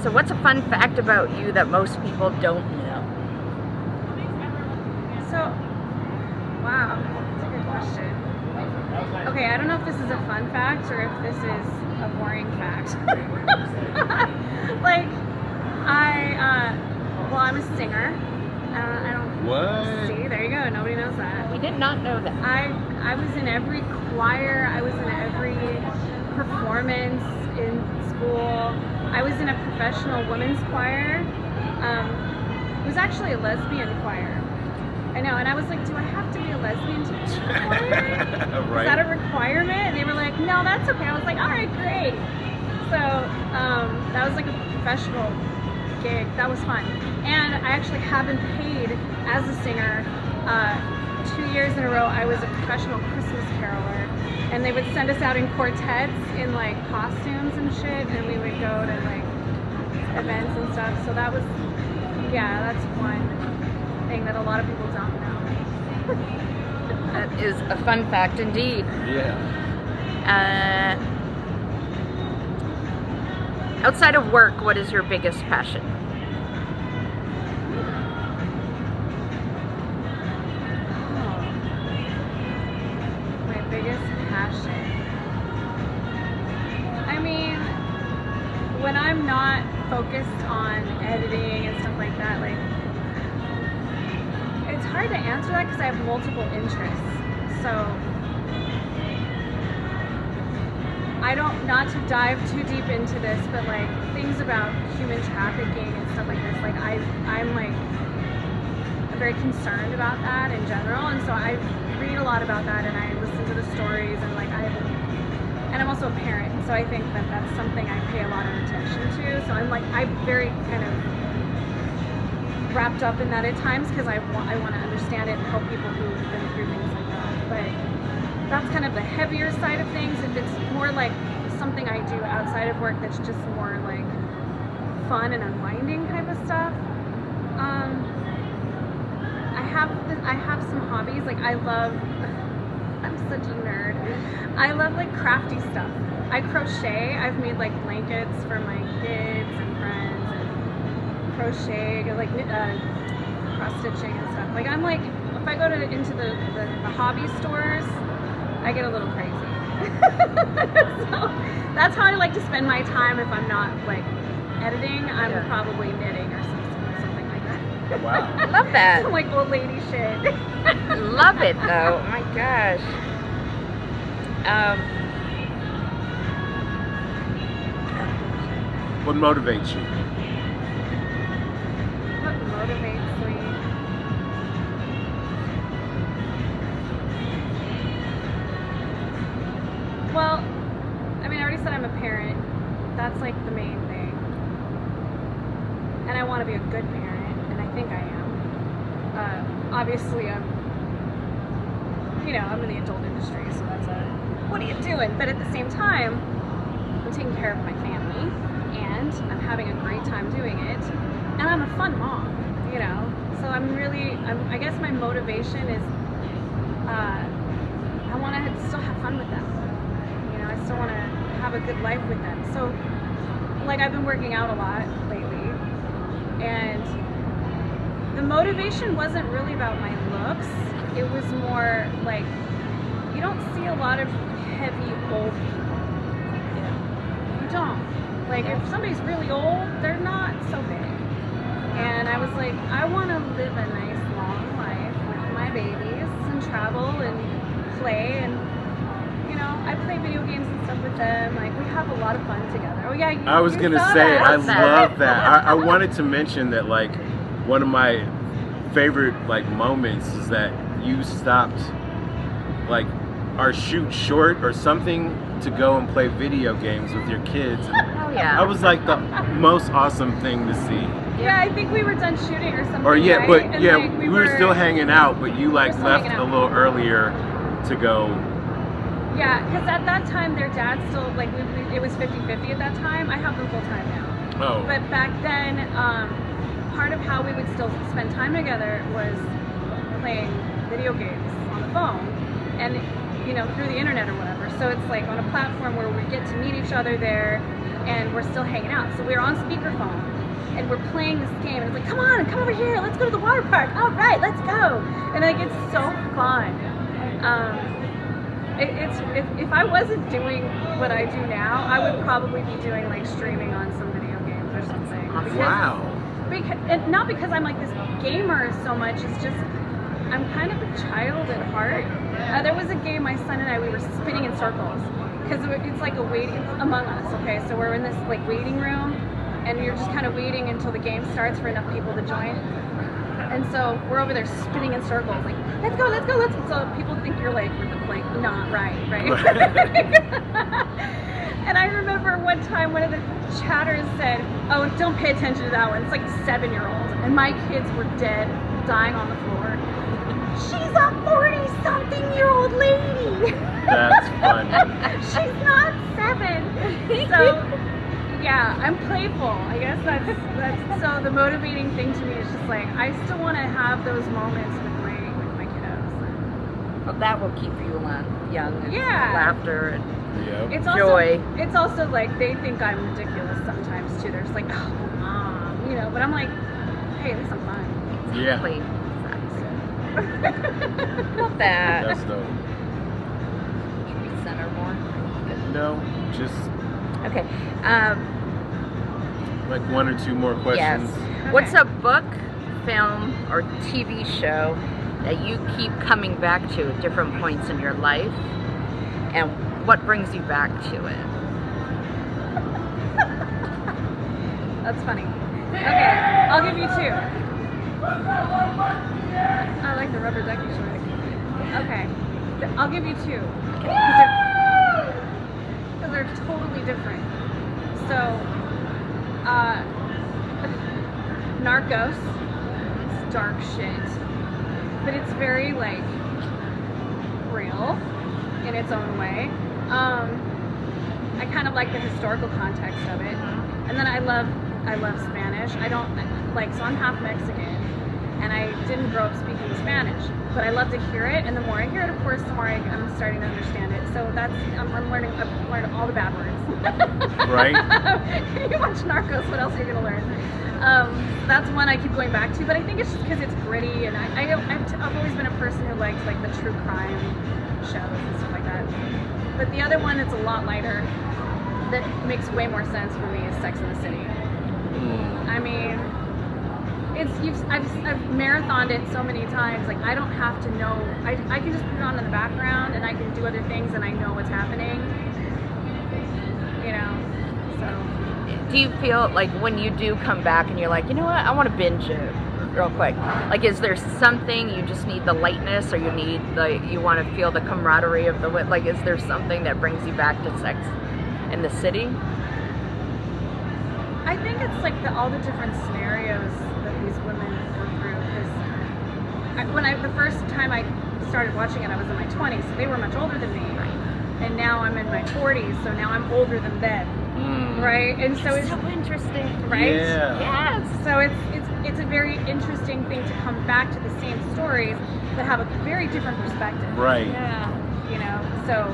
So what's a fun fact about you that most people don't know? So, wow, that's a good question. Okay, I don't know if this is a fun fact or if this is a boring fact. Like, well, I'm a singer. I don't. What? See, there you go. Nobody knows that. We did not know that. I was in every choir. I was in every performance in school. I was in a professional women's choir. It was actually a lesbian choir. I know, and I was like, do I have to be a lesbian to be in a choir? Right. Is that a requirement? And they were like, no, that's okay. I was like, all right, great. So that was like a professional gig. That was fun. And I actually have been paid as a singer. 2 years in a row, I was a professional Christmas caroler. And they would send us out in quartets in like costumes and shit, and we would go to like events and stuff. So that was, yeah, that's one thing that a lot of people don't know. That is a fun fact indeed. Yeah. Outside of work, what is your biggest passion? My biggest passion. I mean, when I'm not focused on editing and stuff like that, like, it's hard to answer that because I have multiple interests. So I don't, not to dive too deep into this, but like things about human trafficking and stuff like this, like I'm like very concerned about that in general, and so I read a lot about that and I listen to the stories, and like and I'm also a parent, so I think that that's something I pay a lot of attention to. So I'm very kind of wrapped up in that at times because I want to understand it and help people who've been through things like that. But that's kind of the heavier side of things. If it's more like something I do outside of work that's just more like fun and unwinding type of stuff, I have some hobbies. Like I'm such a nerd. I love like crafty stuff. I crochet. I've made like blankets for my kids and friends, and crochet, like cross stitching and stuff. Like I'm like, if I go into the hobby stores, I get a little crazy. So that's how I like to spend my time if I'm not like editing. I'm probably knitting or something like that. Wow. I love that. Some like old lady shit. Love it though. Oh my gosh. What motivates you? What motivates me? Well, I mean, I already said I'm a parent. That's like the main thing. And I want to be a good parent, and I think I am. Obviously, I'm in the adult industry, so that's what are you doing? But at the same time, I'm taking care of my family, and I'm having a great time doing it, and I'm a fun mom, So I guess my motivation is, I want to still have fun with them. I still want to have a good life with them. So, like, I've been working out a lot lately, and the motivation wasn't really about my looks. It was more like, you don't see a lot of heavy old people. You don't. Like, if somebody's really old, they're not so big. And I was like, I want to live a nice long life with my babies and travel and play, and I play video games and stuff with them. Like, we have a lot of fun together. Oh yeah, I was gonna say, I love that. I wanted to mention that, like, one of my favorite like moments is that you stopped like our shoot short or something to go and play video games with your kids. And that was like the most awesome thing to see. Yeah, I think we were done shooting or something. Or yeah, right? but And, yeah, like, we were still hanging out, but you like left hanging a out. little earlier to go. Yeah, because at that time their dad still, like, it was 50-50 at that time. I have them full time now. Oh. But back then, part of how we would still spend time together was playing video games on the phone and, through the internet or whatever. So it's like on a platform where we get to meet each other there. and we're still hanging out. So we're on speakerphone, and we're playing this game, and it's like, come on, come over here, let's go to the water park. All right, let's go. And like, it's so fun. If I wasn't doing what I do now, I would probably be doing like streaming on some video games or something. And not because I'm like this gamer so much, it's just I'm kind of a child at heart. There was a game my son and I, we were spinning in circles because it's like a waiting, it's Among Us, okay? So we're in this like waiting room, and you're just kind of waiting until the game starts for enough people to join. And so we're over there spinning in circles, like, let's go, let's go, let's go. So people think you're like not right? And I remember one time one of the chatters said, oh, don't pay attention to that one. It's like a 7-year-old. And my kids were dead, dying on the floor. She's a 40-something-year-old lady. That's funny. She's not 7. So, yeah, I'm playful. I guess that's so the motivating thing to me is just like, I still want to have those moments with my kiddos. Well, that will keep you young and laughter and It's joy. It's also like they think I'm ridiculous sometimes too. They're just like, oh, mom, you know. But I'm like, hey, at least I'm fun. Yeah. Exactly. Not that. That's dope. Should we center more? No, just Okay. like one or two more questions. Yes. What's a book, film, or TV show that you keep coming back to at different points in your life, and what brings you back to it? That's funny. Okay, I'll give you 2. I like the rubber ducky short. Okay, I'll give you 2 because they're totally different. So, Narcos, it's dark shit, but it's very like real in its own way. I kind of like the historical context of it, and then I love Spanish. I don't like, so I'm half Mexican, and I didn't grow up speaking Spanish, but I love to hear it, and the more I hear it, of course, the more I'm starting to understand it. So that's I've learned all the bad words. Right. You watch Narcos, what else are you gonna learn? That's one I keep going back to, but I think it's just because it's gritty, and I've always been a person who likes like the true crime shows and stuff like that. But the other one that's a lot lighter, that makes way more sense for me, is Sex and the City. I mean, I've marathoned it so many times. Like, I don't have to know. I can just put it on in the background, and I can do other things, and I know what's happening. You know, so. Do you feel like when you do come back and you're like, you know what, I want to binge it real quick? Like, is there something you just need the lightness, or you want to feel the camaraderie of the like? Is there something that brings you back to Sex in the City? I think it's like all the different scenarios that these women go through. Because the first time I started watching it, I was in my 20s, so they were much older than me. And now I'm in my 40s, so now I'm older than them. Right? And so it's so interesting, right? Yeah. Yes. So it's a very interesting thing to come back to the same stories but have a very different perspective. Right. Yeah. You know, so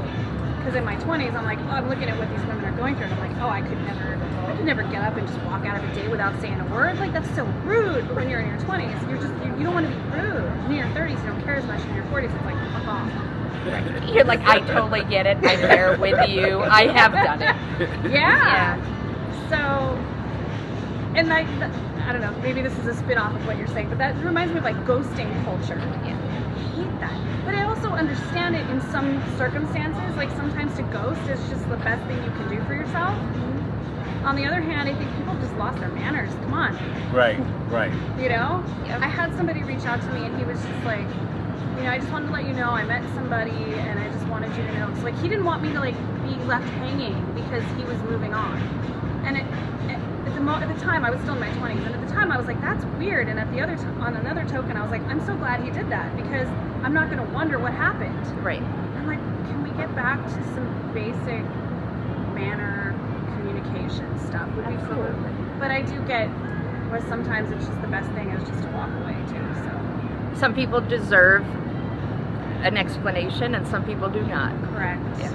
because in my 20s I'm like, oh, I'm looking at what these women are going through, and I'm like, oh, I could never get up and just walk out of a day without saying a word. Like, that's so rude. But when you're in your 20s, you don't want to be rude. In your 30s, you don't care as much. In your 40s, it's like, fuck off. You're like, I totally get it. I'm there with you. I have done it. Yeah. So, and I don't know, maybe this is a spin-off of what you're saying, but that reminds me of like ghosting culture. Yeah. I hate that. But I also understand it in some circumstances. Like, sometimes to ghost is just the best thing you can do for yourself. On the other hand, I think people just lost their manners. Come on. Right. You know? Yep. I had somebody reach out to me, and he was just like, you know, I just wanted to let you know I met somebody, and I just wanted you to know. So, like, he didn't want me to, like, be left hanging because he was moving on. And at the time, I was still in my 20s, and at the time, I was like, that's weird. And on another token, I was like, I'm so glad he did that, because I'm not going to wonder what happened. Right. I'm like, can we get back to some basic manner communication stuff? Would be cool. But I do get where sometimes it's just the best thing is just to walk away too. So Some people deserve an explanation, and some people do not. correct. Yes.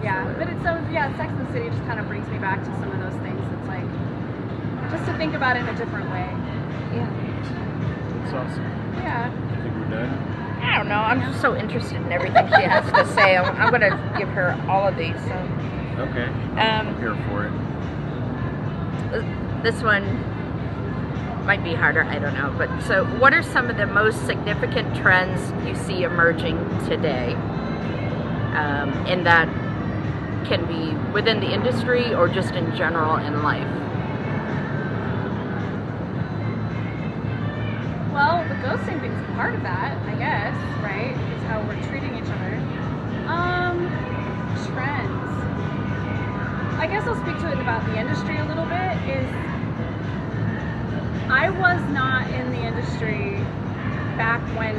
Yeah, but it's so Sex and the City just kind of brings me back to some of those think about it in a different way. Yeah. That's awesome. Yeah. I think we're done. I don't know. I'm just so interested in everything she has to say. I'm going to give her all of these. So. Okay. I'm here for it. This one might be harder. I don't know. But so, what are some of the most significant trends you see emerging today? And that can be within the industry or just in general in life. Well, the ghosting thing's part of that, I guess, right? Is how we're treating each other. Trends. I guess I'll speak to it about the industry a little bit. I was not in the industry back when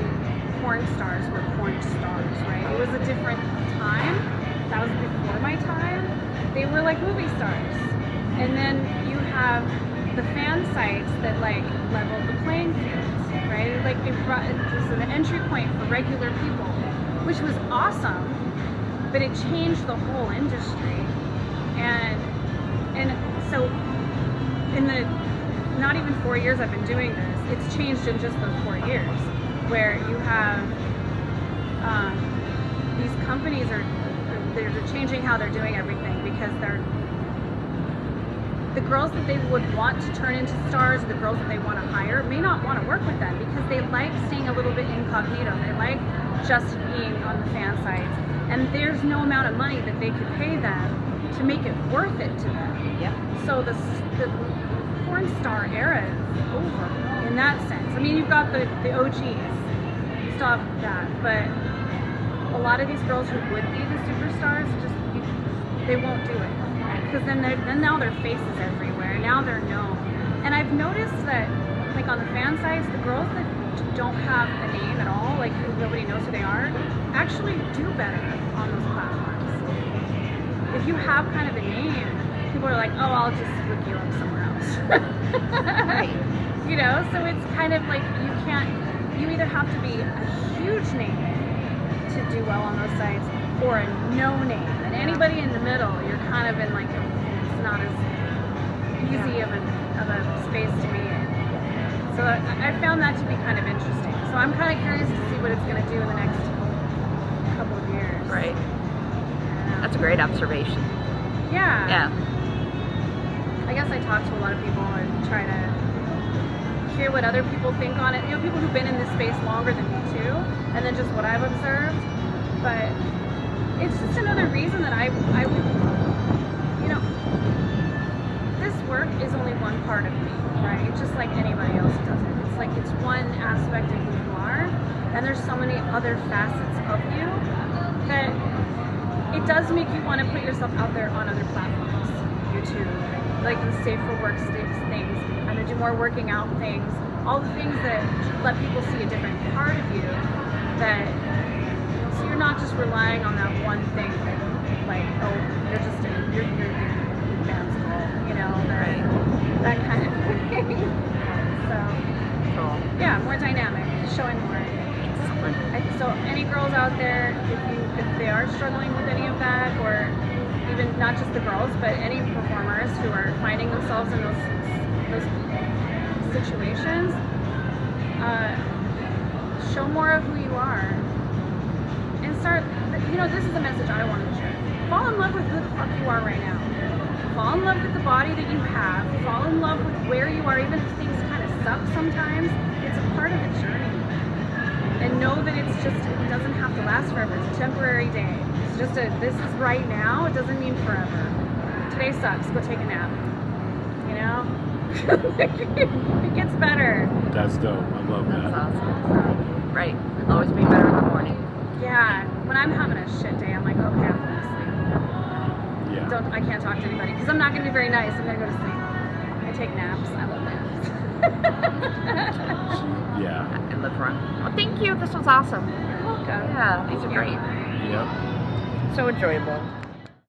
porn stars were porn stars, right? It was a different time. That was before my time. They were like movie stars. And then you have the fan sites that like leveled the playing fields, right? Like it was an entry point for regular people, which was awesome, but it changed the whole industry. And so in the not even 4 years I've been doing this, it's changed in just those 4 years, where you have these companies they're changing how they're doing everything, because the girls that they would want to turn into stars, the girls that they want to hire, may not want to work with them because they like staying a little bit incognito. They like just being on the fan sites, and there's no amount of money that they could pay them to make it worth it to them. Yep. So the porn star era is over in that sense. I mean, you've got the OGs, you still have that, but a lot of these girls who would be the superstars, they won't do it, because then now their face is everywhere. Now they're known, and I've noticed that, like on the fan sites, the girls that don't have a name at all, like nobody knows who they are, actually do better on those platforms. If you have kind of a name, people are like, oh, I'll just look you up somewhere else. Right. You know, so it's kind of like you either have to be a huge name to do well on those sites, or a no name. And anybody in the middle, you're kind of in like it's not as easy of a space to be in. So I found that to be kind of interesting. So I'm kind of curious to see what it's going to do in the next couple of years. Right. That's a great observation. Yeah. Yeah. I guess I talk to a lot of people and try to hear what other people think on it. You know, people who've been in this space longer than me too, and then just what I've observed. But it's just another reason that I would, you know, this work is only one part of me, right? Just like anybody else does it. It's like it's one aspect of who you are, and there's so many other facets of you that it does make you want to put yourself out there on other platforms. YouTube, like the safe for work things. I'm gonna do more working out things. All the things that let people see a different part of you. That so you're not just relying on that one thing. That, like, oh, you're man's girl, you know, that kind of thing. So Cool. yeah, more dynamic, showing more. So any girls out there, if they are struggling with any of that, or even not just the girls, but any performers who are finding themselves in those situations, show more of who you are, and start. You know, this is the message I wanted to share. Fall in love with who the fuck you are right now. Fall in love with the body that you have. Fall in love with where you are, even if things kind of suck sometimes. It's a part of the journey. And know that it doesn't have to last forever. It's a temporary day. It's just this is right now. It doesn't mean forever. Today sucks. Go take a nap. You know? It gets better. That's dope. I love that. That's awesome. Right. Always be better in the morning. Yeah. When I'm having a shit day, I'm like, okay, I'm going to sleep. Yeah. I can't talk to anybody because I'm not going to be very nice. I'm going to go to sleep. I take naps. I love naps. Yeah. I live wrong. Well, thank you. This was awesome. You're welcome. Yeah, these are great. Yep. So enjoyable.